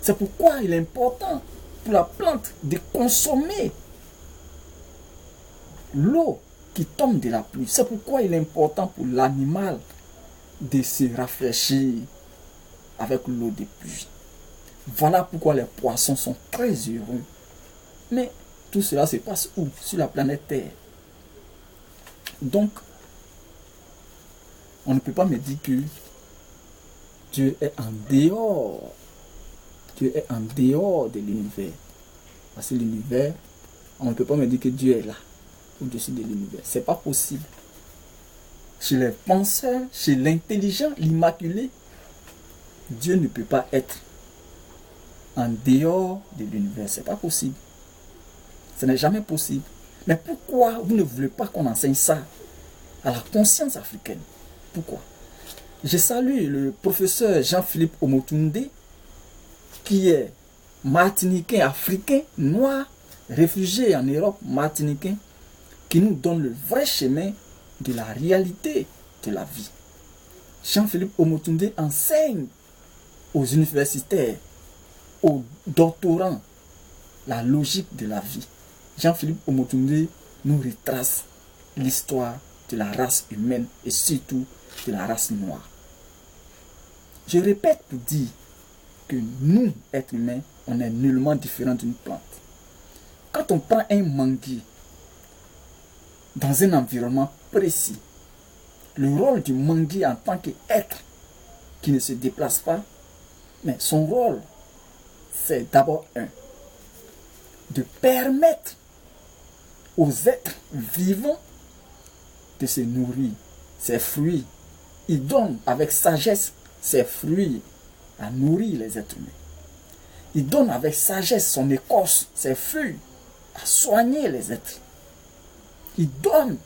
C'est pourquoi il est important pour la plante de consommer l'eau qui tombe de la pluie. C'est pourquoi il est important pour l'animal de se rafraîchir avec l'eau de pluie. Voilà pourquoi les poissons sont très heureux. Mais tout cela se passe où? Sur la planète Terre. Donc, on ne peut pas me dire que Dieu est en dehors. Dieu est en dehors de l'univers. Parce que l'univers, on ne peut pas me dire que Dieu est là, au-dessus de l'univers. Ce n'est pas possible. Chez les penseurs, chez l'intelligent, l'immaculé, Dieu ne peut pas être en dehors de l'univers. Ce n'est pas possible. Ce n'est jamais possible. Mais pourquoi vous ne voulez pas qu'on enseigne ça à la conscience africaine? Pourquoi? Je salue le professeur Jean-Philippe Omotunde, qui est martiniquais, africain, noir, réfugié en Europe, martiniquais, qui nous donne le vrai chemin de la réalité de la vie. Jean-Philippe Omotunde enseigne aux universitaires, aux doctorants, la logique de la vie. Jean-Philippe Omotunde nous retrace l'histoire de la race humaine et surtout de la race noire. Je répète pour dire que nous, êtres humains, on est nullement différents d'une plante. Quand on prend un manguier dans un environnement précis, le rôle du manguier en tant qu'être qui ne se déplace pas, mais son rôle, c'est d'abord de permettre aux êtres vivants de se nourrir. Ses fruits, il donne avec sagesse ses fruits à nourrir les êtres humains. Il donne avec sagesse son écorce, ses feuilles, à soigner les êtres. Il donne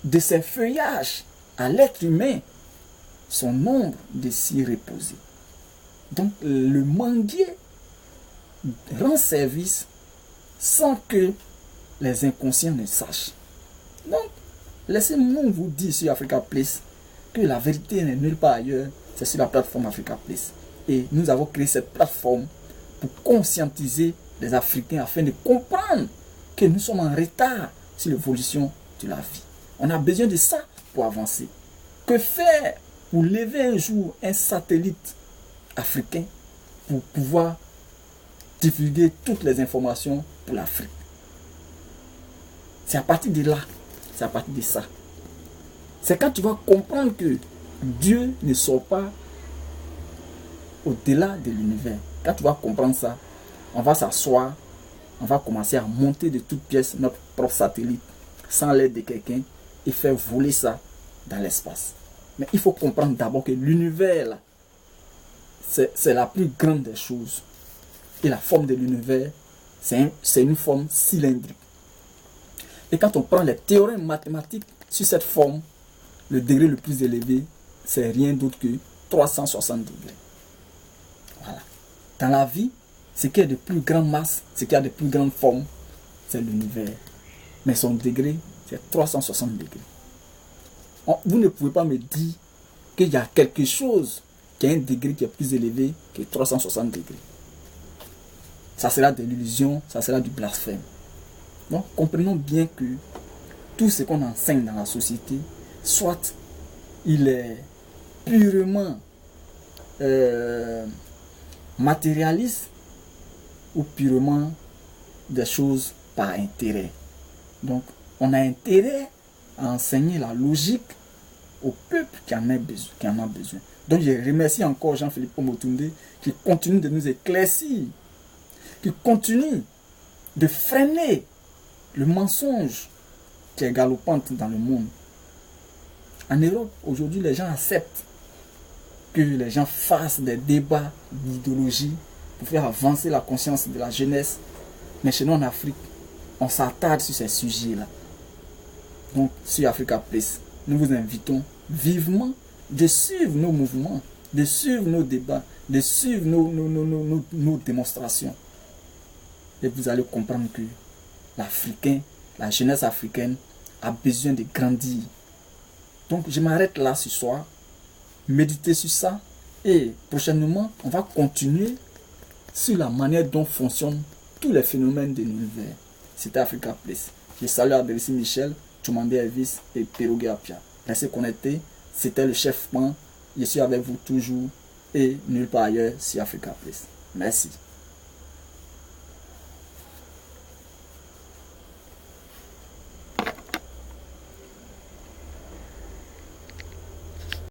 de ses feuillages à l'être humain son nombre de s'y reposer. Donc le manguier rend service sans que les inconscients ne sachent. Donc, laissez-moi vous dire sur Africa Place que la vérité n'est nulle part ailleurs, c'est sur la plateforme Africa Place. Et nous avons créé cette plateforme pour conscientiser les Africains afin de comprendre que nous sommes en retard sur l'évolution de la vie. On a besoin de ça pour avancer. Que faire pour lever un jour un satellite africain pour pouvoir divulguer toutes les informations pour l'Afrique? C'est à partir de là, c'est à partir de ça. C'est quand tu vas comprendre que Dieu ne sort pas au-delà de l'univers. Quand tu vas comprendre ça, on va s'asseoir, on va commencer à monter de toutes pièces notre propre satellite sans l'aide de quelqu'un et faire voler ça dans l'espace. Mais il faut comprendre d'abord que l'univers, là, c'est la plus grande des choses. Et la forme de l'univers, c'est une forme cylindrique. Et quand on prend les théorèmes mathématiques sur cette forme, le degré le plus élevé, c'est rien d'autre que 360 degrés. Voilà. Dans la vie, ce qui a de plus grande masse, ce qui a de plus grandes formes, c'est l'univers. Mais son degré, c'est 360 degrés. Vous ne pouvez pas me dire qu'il y a quelque chose qui a un degré qui est plus élevé que 360 degrés. Ça sera de l'illusion, ça sera du blasphème. Donc, comprenons bien que tout ce qu'on enseigne dans la société, soit il est purement matérialiste ou purement des choses par intérêt. Donc, on a intérêt à enseigner la logique au peuple qui en a besoin. Donc, je remercie encore Jean-Philippe Omotunde qui continue de nous éclaircir, qui continue de freiner le mensonge qui est galopant dans le monde. En Europe, aujourd'hui, les gens acceptent que les gens fassent des débats d'idéologie pour faire avancer la conscience de la jeunesse. Mais chez nous en Afrique, on s'attarde sur ces sujets-là. Donc, sur Africa Place, nous vous invitons vivement de suivre nos mouvements, de suivre nos débats, de suivre nos démonstrations. Et vous allez comprendre que l'Africain, la jeunesse africaine a besoin de grandir. Donc je m'arrête là ce soir, méditez sur ça et prochainement on va continuer sur la manière dont fonctionnent tous les phénomènes de l'univers. C'était Africa Place. Je salue Abélissi Michel, Chumandé Elvis et Perrogué Apia. Restez connectés. C'était le chef Pan. Je suis avec vous toujours et nulle part ailleurs sur Africa Place. Merci.